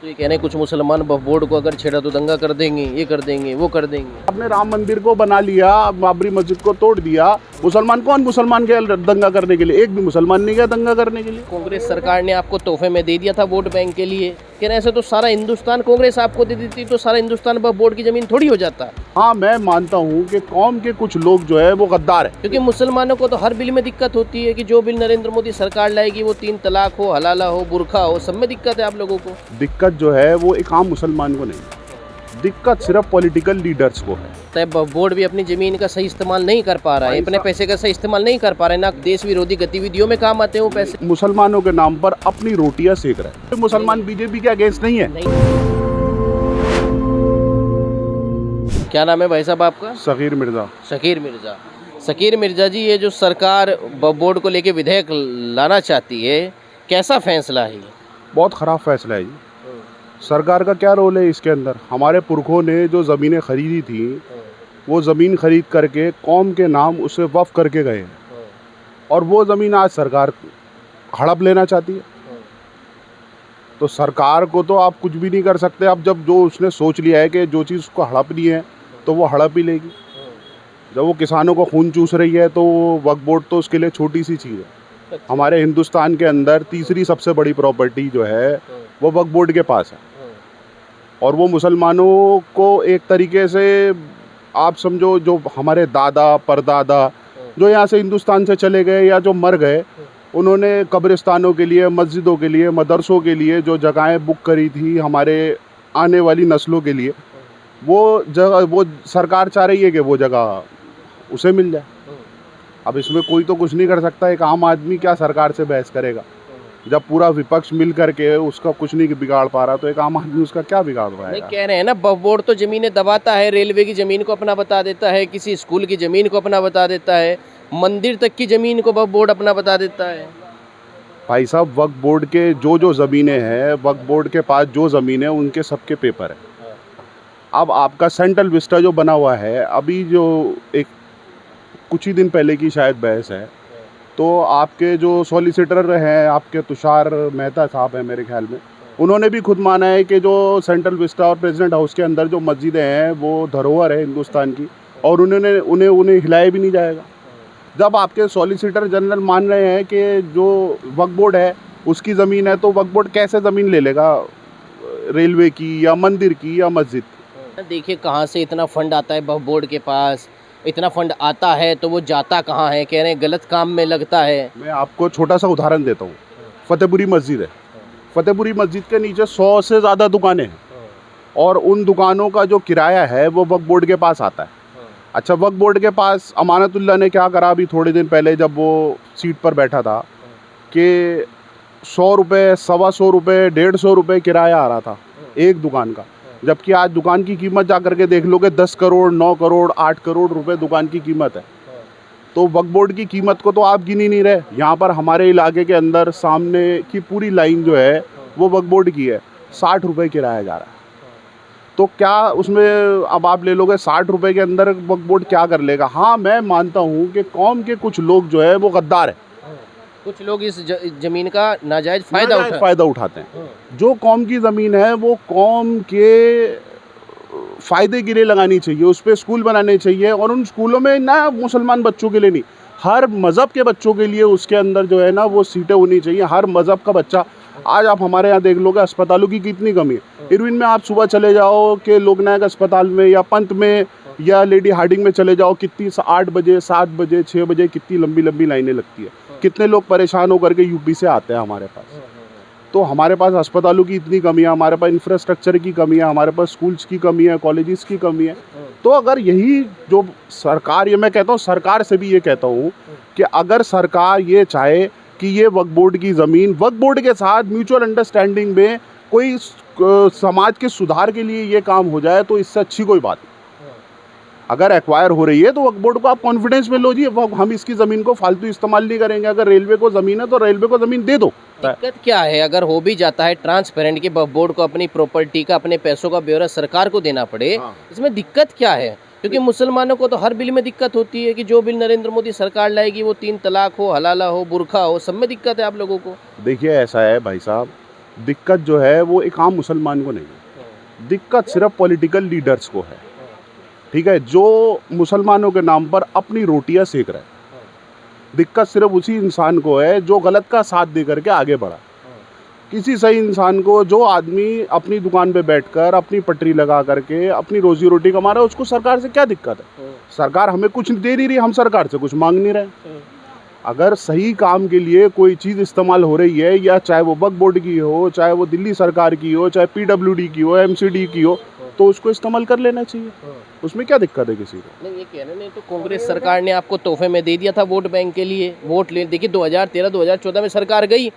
तो ये कह रहे हैं कुछ मुसलमान वक्फ बोर्ड को अगर छेड़ा तो दंगा कर देंगे, ये कर देंगे, वो कर देंगे। आपने राम मंदिर को बना लिया, बाबरी मस्जिद को तोड़ दिया, मुसलमान कौन मुसलमान गया दंगा करने के लिए? एक भी मुसलमान नहीं गया दंगा करने के लिए। कांग्रेस सरकार ने आपको तोहफे में दे दिया था वोट बैंक के लिए, कह रहे ऐसे तो सारा हिंदुस्तान कांग्रेस आपको दे देती तो सारा हिंदुस्तान वक्फ बोर्ड की जमीन थोड़ी हो जाता। हाँ, मैं मानता हूँ कि कौम के कुछ लोग जो है वो गद्दार है, क्योंकि मुसलमानों को तो हर बिल में दिक्कत होती है कि जो बिल नरेंद्र मोदी सरकार लाएगी वो 3 तलाक हो, हलाला हो, बुरखा हो, सब में दिक्कत है आप लोगों को। दिक्कत जो है वो एक आम मुसलमान को नहीं, दिक्कत सिर्फ पॉलिटिकल लीडर्स को है। तब वक्फ बोर्ड भी अपनी जमीन का सही इस्तेमाल नहीं कर पा रहा है, अपने पैसे का सही इस्तेमाल नहीं कर पा रहा है, ना देश विरोधी गतिविधियों में काम आते हैं वो पैसे। मुसलमानों के नाम पर अपनी रोटियां सेक रहे हैं। मुसलमान बीजेपी के अगेंस्ट नहीं है। क्या नाम है भाई साहब आपका? शकीर मिर्जा। शकीर मिर्जा। शकीर मिर्जा जी, ये जो सरकार वक्फ बोर्ड को लेके विधेयक लाना चाहती है, कैसा फैसला है ये? बहुत ख़राब फैसला है जी। सरकार का क्या रोल है इसके अंदर? हमारे पुरखों ने जो ज़मीनें खरीदी थी वो ज़मीन खरीद करके कौम के नाम उसे वक्फ करके गए, और वो ज़मीन आज सरकार हड़प लेना चाहती है। तो सरकार को तो आप कुछ भी नहीं कर सकते। अब जब जो उसने सोच लिया है कि जो चीज़ उसको हड़पनी है तो वो हड़प ही लेगी। जब वो किसानों को खून चूस रही है तो वक्फ बोर्ड तो उसके लिए छोटी सी चीज़ है। हमारे हिंदुस्तान के अंदर तीसरी सबसे बड़ी प्रॉपर्टी जो है वो वक्फ बोर्ड के पास है, और वो मुसलमानों को एक तरीके से आप समझो, जो हमारे दादा परदादा जो यहाँ से हिंदुस्तान से चले गए या जो मर गए, उन्होंने कब्रिस्तानों के लिए, मस्जिदों के लिए, मदरसों के लिए जो जगहें बुक करी थी हमारे आने वाली नस्लों के लिए, वो जगह वो सरकार चाह रही है कि वो जगह उसे मिल जाए। अब इसमें कोई तो कुछ नहीं कर सकता। एक आम आदमी क्या सरकार से बहस करेगा? जब पूरा विपक्ष मिल करके उसका कुछ नहीं बिगाड़ पा रहा, तो एक आम आदमी उसका क्या बिगाड़ नहीं, पाएगा? कह रहे हैं ना वक्फ बोर्ड तो जमीनें दबाता है, रेलवे की ज़मीन को अपना बता देता है, किसी स्कूल की ज़मीन को अपना बता देता है, मंदिर तक की ज़मीन को वक्फ बोर्ड अपना बता देता है। भाई साहब, वक्फ बोर्ड के जो जो ज़मीनें हैं, वक्फ बोर्ड के पास जो ज़मीन है उनके सबके पेपर है। अब आपका सेंट्रल विस्टा जो बना हुआ है, अभी जो एक कुछ ही दिन पहले की शायद बहस है, तो आपके जो सॉलिसिटर हैं, आपके तुषार मेहता साहब हैं मेरे ख्याल में, उन्होंने भी खुद माना है कि जो सेंट्रल विस्टा और प्रेसिडेंट हाउस के अंदर जो मस्जिदें हैं वो धरोहर है हिंदुस्तान की, और उन्हें हिलाया भी नहीं जाएगा। जब आपके सॉलिसिटर जनरल मान रहे हैं कि जो वक्फ बोर्ड है उसकी ज़मीन है, तो वक्फ बोर्ड कैसे ज़मीन ले लेगा रेलवे की या मंदिर की या मस्जिद की? देखिए कहाँ से इतना फंड आता है वक्फ बोर्ड के पास, इतना फंड आता है तो वो जाता कहाँ है? कह रहे हैं गलत काम में लगता है। मैं आपको छोटा सा उदाहरण देता हूँ। फतेहपुरी मस्जिद है, फतेहपुरी मस्जिद के नीचे 100 से ज़्यादा दुकानें हैं, और उन दुकानों का जो किराया है वो वक्फ बोर्ड के पास आता है। अच्छा, वक्फ बोर्ड के पास अमानतुल्लाह ने क्या करा अभी थोड़े दिन पहले जब वो सीट पर बैठा था, कि 100 रुपये, 125 रुपये, 150 रुपये किराया आ रहा था एक दुकान का, जबकि आज दुकान की कीमत जा करके देख लोगे 10 करोड़, 9 करोड़, 8 करोड़ रुपए दुकान की कीमत है। तो वक्फ बोर्ड की कीमत को तो आप गिन ही नहीं रहे। यहाँ पर हमारे इलाके के अंदर सामने की पूरी लाइन जो है वो वक्फ बोर्ड की है, 60 रुपये किराया जा रहा है। तो क्या उसमें अब आप ले लोगे 60 रुपये के अंदर वक्फ बोर्ड क्या कर लेगा? हाँ, मैं मानता हूँ कि कौम के कुछ लोग जो है वो गद्दार है, कुछ लोग इस जमीन का नाजायज फ़ायदा उठाते हैं। जो कौम की ज़मीन है वो कौम के फ़ायदे के लिए लगानी चाहिए, उस पर स्कूल बनाने चाहिए, और उन स्कूलों में ना मुसलमान बच्चों के लिए नहीं, हर मज़हब के बच्चों के लिए उसके अंदर जो है ना वो सीटें होनी चाहिए। हर मज़हब का बच्चा, आज आप हमारे यहाँ देख लोगे अस्पतालों की कितनी कमी है। इरविन में आप सुबह चले जाओ कि लोकनायक अस्पताल में या पंत में या लेडी हार्डिंग में चले जाओ, कितनी 8 बजे, 7 बजे, 6 बजे कितनी लंबी लंबी लाइनें लगती है। कितने लोग परेशान होकर के यूपी से आते हैं हमारे पास। तो हमारे पास अस्पतालों की इतनी कमी है, हमारे पास इंफ्रास्ट्रक्चर की कमी है, हमारे पास स्कूल्स की कमी है, कॉलेजेस की कमी है। तो अगर यही जो सरकार, ये मैं कहता हूँ सरकार से भी ये कहता हूँ कि अगर सरकार ये चाहे कि ये वक्फ बोर्ड की ज़मीन वक्फ बोर्ड के साथ म्यूचुअल अंडरस्टैंडिंग में कोई समाज के सुधार के लिए ये काम हो जाए, तो इससे अच्छी कोई बात नहीं। अगर एक्वायर हो रही है तो वक्फ बोर्ड को आप कॉन्फिडेंस में लो जी, हम इसकी ज़मीन को फालतू इस्तेमाल नहीं करेंगे। अगर रेलवे को ज़मीन है तो रेलवे को ज़मीन दे दो। दिक्कत क्या है अगर हो भी जाता है ट्रांसपेरेंट कि वक्फ बोर्ड को अपनी प्रॉपर्टी का, अपने पैसों का ब्यौरा सरकार को देना पड़े, इसमें दिक्कत क्या है? क्योंकि मुसलमानों को तो हर बिल में दिक्कत होती है कि जो बिल नरेंद्र मोदी सरकार लाएगी वो 3 तलाक हो, हलाला हो, बुरखा हो, सब में दिक्कत है आप लोगों को। देखिए ऐसा है भाई साहब, दिक्कत जो है वो एक आम मुसलमान को नहीं है, दिक्कत सिर्फ पॉलिटिकल लीडर्स को है, ठीक है, जो मुसलमानों के नाम पर अपनी रोटियां सेक रहे हैं। दिक्कत सिर्फ उसी इंसान को है जो गलत का साथ दे करके आगे बढ़ा। किसी सही इंसान को, जो आदमी अपनी दुकान पे बैठकर अपनी पटरी लगा करके अपनी रोजी रोटी कमा रहा है, उसको सरकार से क्या दिक्कत है? सरकार हमें कुछ दे नहीं रही, हम सरकार से कुछ मांग नहीं रहे। अगर सही काम के लिए कोई चीज़ इस्तेमाल हो रही है, या चाहे वो वक्फ बोर्ड की हो, चाहे वो दिल्ली सरकार की हो, चाहे PWD की हो, MCD की हो, तो उसको इस्तेमाल कर लेना चाहिए। उसमें क्या दिक्कत है किसी को? नहीं, ये कह रहे नहीं तो कांग्रेस सरकार ने आपको तोहफे में दे दिया था वोट बैंक के लिए, वोट ले। देखिए 2013-2014 में सरकार गई,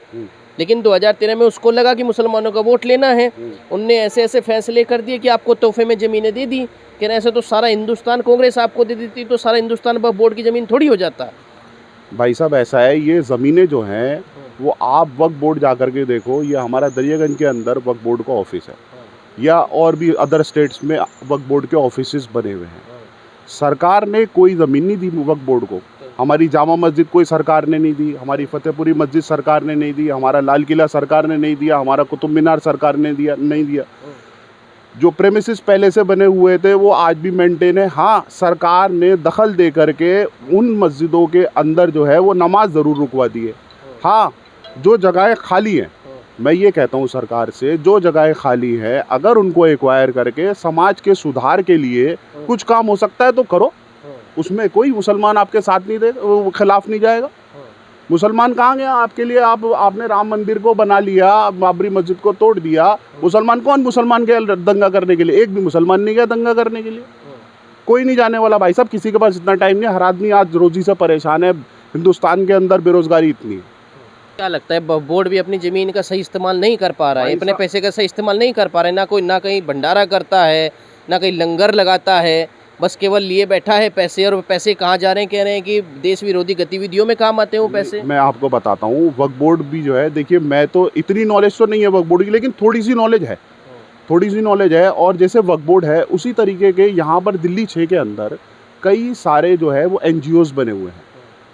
लेकिन 2013 में उसको लगा कि मुसलमानों का वोट लेना है, उनने ऐसे ऐसे फैसले कर दिए कि आपको तोहफे में ज़मीनें दे दी। कह रहे ऐसे तो सारा हिंदुस्तान, कांग्रेस आपको दे देती तो सारा हिंदुस्तान वक्फ बोर्ड की ज़मीन थोड़ी हो जाता। भाई साहब ऐसा है, ये ज़मीनें जो हैं वो आप वक्फ बोर्ड जा कर के देखो, ये हमारा दरियागंज के अंदर वक्फ बोर्ड का ऑफिस है, या और भी अदर स्टेट्स में वक्फ बोर्ड के ऑफिसेस बने हुए हैं। सरकार ने कोई ज़मीन नहीं दी वक्फ बोर्ड को। हमारी जामा मस्जिद कोई सरकार ने नहीं दी, हमारी फतेहपुरी मस्जिद सरकार ने नहीं दी, हमारा लाल किला सरकार ने नहीं दिया, हमारा कुतुब मीनार सरकार ने नहीं दिया। जो प्रेमिसेस पहले से बने हुए थे वो आज भी मेंटेन है। हाँ, सरकार ने दखल दे करके उन मस्जिदों के अंदर जो है वो नमाज ज़रूर रुकवा दी है। हाँ, जो जगहें खाली हैं, मैं ये कहता हूँ सरकार से, जो जगहें खाली हैं अगर उनको एक्वायर करके समाज के सुधार के लिए कुछ काम हो सकता है तो करो। उसमें कोई मुसलमान आपके साथ नहीं दे, खिलाफ नहीं जाएगा। मुसलमान कहाँ गया आपके लिए? आपने राम मंदिर को बना लिया, बाबरी मस्जिद को तोड़ दिया। मुसलमान कौन मुसलमान के दंगा करने के लिए? एक भी मुसलमान नहीं गया दंगा करने के लिए। कोई नहीं जाने वाला भाई साहब, किसी के पास इतना टाइम नहीं। हर आदमी आज रोजी से परेशान है, हिंदुस्तान के अंदर बेरोजगारी इतनी है। क्या लगता है वक्फ बोर्ड भी अपनी ज़मीन का सही इस्तेमाल नहीं कर पा रहा है, अपने पैसे का सही इस्तेमाल नहीं कर पा रहा है? ना कहीं भंडारा करता है, ना कहीं लंगर लगाता है, बस केवल लिए बैठा है पैसे। और पैसे कहाँ जा रहे हैं? कह रहे हैं कि देश विरोधी गतिविधियों में काम आते हैं वो पैसे। मैं आपको बताता हूँ, वक्फ बोर्ड भी जो है, देखिए मैं तो इतनी नॉलेज तो नहीं है वक्फ बोर्ड की, लेकिन थोड़ी सी नॉलेज है, थोड़ी सी नॉलेज है। और जैसे वक्फ बोर्ड है उसी तरीके के यहाँ पर दिल्ली 6 के अंदर कई सारे जो है वो NGOs बने हुए हैं,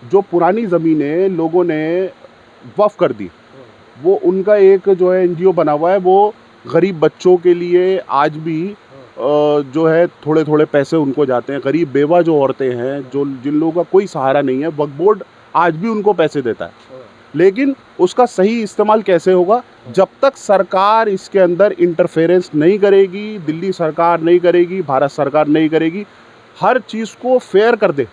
जो पुरानी ज़मीनें लोगों ने वक्फ कर दी। वो उनका एक जो है NGO बना हुआ है, वो गरीब बच्चों के लिए आज भी जो है थोड़े थोड़े पैसे उनको जाते हैं। गरीब बेवा जो औरतें हैं, जो जिन लोगों का कोई सहारा नहीं है, वक्फ बोर्ड आज भी उनको पैसे देता है। लेकिन उसका सही इस्तेमाल कैसे होगा? जब तक सरकार इसके अंदर इंटरफेरेंस नहीं करेगी, दिल्ली सरकार नहीं करेगी, भारत सरकार नहीं करेगी, हर चीज़ को फेयर कर दे।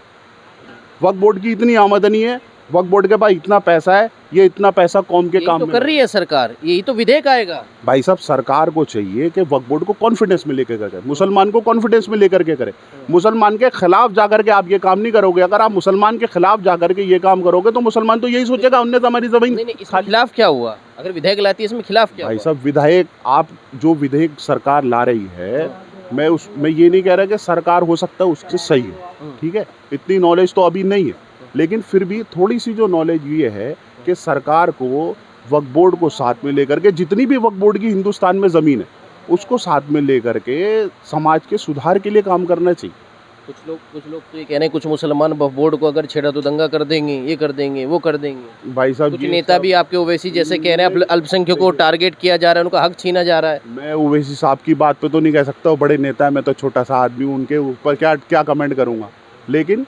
वक्फ बोर्ड की इतनी आमदनी है, वक्फ बोर्ड के पास इतना पैसा है, ये इतना पैसा कौम के काम तो में कर रही है सरकार, यही तो विधेयक आएगा। भाई साहब, सरकार को चाहिए कि वक्फ बोर्ड को कॉन्फिडेंस में लेकर करे, मुसलमान को कॉन्फिडेंस में लेकर के करे। मुसलमान के खिलाफ जाकर के आप ये काम नहीं करोगे। अगर आप मुसलमान के खिलाफ जाकर के ये काम करोगे तो मुसलमान तो यही सोचेगा उनने तो हमारी जमीन। इसके खिलाफ क्या हुआ? अगर विधेयक लाती है इसमें खिलाफ क्या? भाई साहब, विधेयक, आप जो विधेयक सरकार ला रही है, मैं ये नहीं कह रहा कि सरकार हो सकता है उससे सही है, ठीक है, इतनी नॉलेज तो अभी नहीं है, लेकिन फिर भी थोड़ी सी जो नॉलेज ये है कि सरकार को वक्फ बोर्ड को साथ में लेकर के, जितनी भी वक्फ बोर्ड की हिंदुस्तान में ज़मीन है उसको साथ में लेकर के समाज के सुधार के लिए काम करना चाहिए। कुछ लोग तो ये कह रहे हैं, कुछ मुसलमान वक्फ बोर्ड को अगर छेड़ा तो दंगा कर देंगे, ये कर देंगे, वो कर देंगे। भाई साहब, कुछ नेता भी आपके ओवैसी जैसे कह रहे हैं अल्पसंख्यकों को टारगेट किया जा रहा है, उनका हक छीना जा रहा है। मैं ओवैसी साहब की बात पे तो नहीं कह सकता, वो बड़े नेता है, मैं तो छोटा सा आदमी हूँ, उनके ऊपर क्या कमेंट करूँगा। लेकिन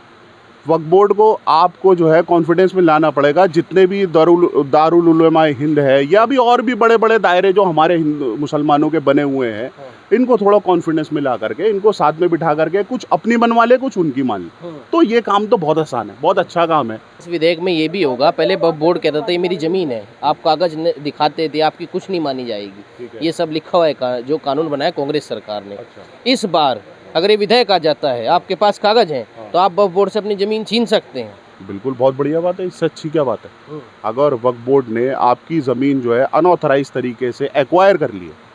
वक्फ बोर्ड को आपको जो है कॉन्फिडेंस में लाना पड़ेगा। जितने भी दारुल उलमा हिंद है, या भी और भी बड़े बड़े दायरे जो हमारे मुसलमानों के बने हुए हैं, इनको थोड़ा कॉन्फिडेंस में ला करके, इनको साथ में बिठा करके कुछ अपनी बनवा ले, कुछ उनकी मान ले, तो ये काम तो बहुत आसान है, बहुत अच्छा काम है। इस विधेयक में ये भी होगा, पहले वक्फ बोर्ड कहता था ये मेरी ज़मीन है, आप कागज़ दिखाते थे, आपकी कुछ नहीं मानी जाएगी, ये सब लिखा हुआ है, जो कानून बनाया कांग्रेस सरकार ने। इस बार अगर ये विधेयक आ जाता है, आपके पास कागज़ हैं, तो आप वक्फ बोर्ड से अपनी ज़मीन छीन सकते हैं। बिल्कुल, बहुत बढ़िया बात है, इससे अच्छी क्या बात है? अगर वक्फ बोर्ड ने आपकी ज़मीन जो है अनऑथराइज तरीके से एक्वायर कर ली है,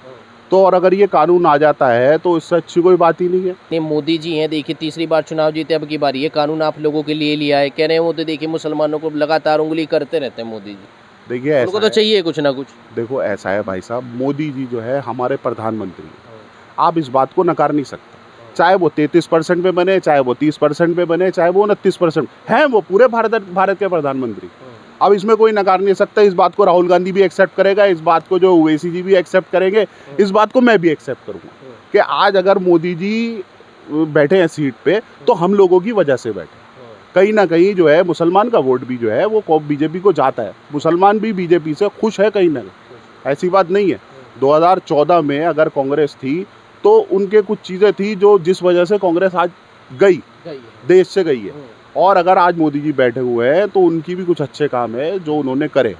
तो और अगर ये कानून आ जाता है तो इससे अच्छी कोई बात ही नहीं है। ये मोदी जी हैं, देखिए तीसरी बार चुनाव जीते, अब की बार ये कानून आप लोगों के लिए लिया है। कह रहे हैं वो तो देखिए मुसलमानों को लगातार उंगली करते रहते हैं मोदी जी। देखिए, उनको तो चाहिए कुछ ना कुछ। देखो, ऐसा है भाई साहब, मोदी जी जो है हमारे प्रधानमंत्री हैं, आप इस बात को नकार नहीं सकते। चाहे वो 33% पे बने, चाहे वो 30% पे बने, चाहे वो 29% हैं, वो पूरे भारत के प्रधानमंत्री। अब इसमें कोई नकार नहीं सकता, इस बात को राहुल गांधी भी एक्सेप्ट करेगा, इस बात को जो ओवैसी जी भी एक्सेप्ट करेंगे, इस बात को मैं भी एक्सेप्ट करूँगा कि आज अगर मोदी जी बैठे हैं सीट पे तो हम लोगों की वजह से बैठे। कहीं ना कहीं जो है मुसलमान का वोट भी जो है वो बीजेपी को जाता है, मुसलमान भी बीजेपी से खुश है कहीं ना कहीं, ऐसी बात नहीं है। 2014 में अगर कांग्रेस थी तो उनके कुछ चीज़ें थी जो जिस वजह से कांग्रेस आज गई देश से गई है, और अगर आज मोदी जी बैठे हुए हैं तो उनकी भी कुछ अच्छे काम है जो उन्होंने करे।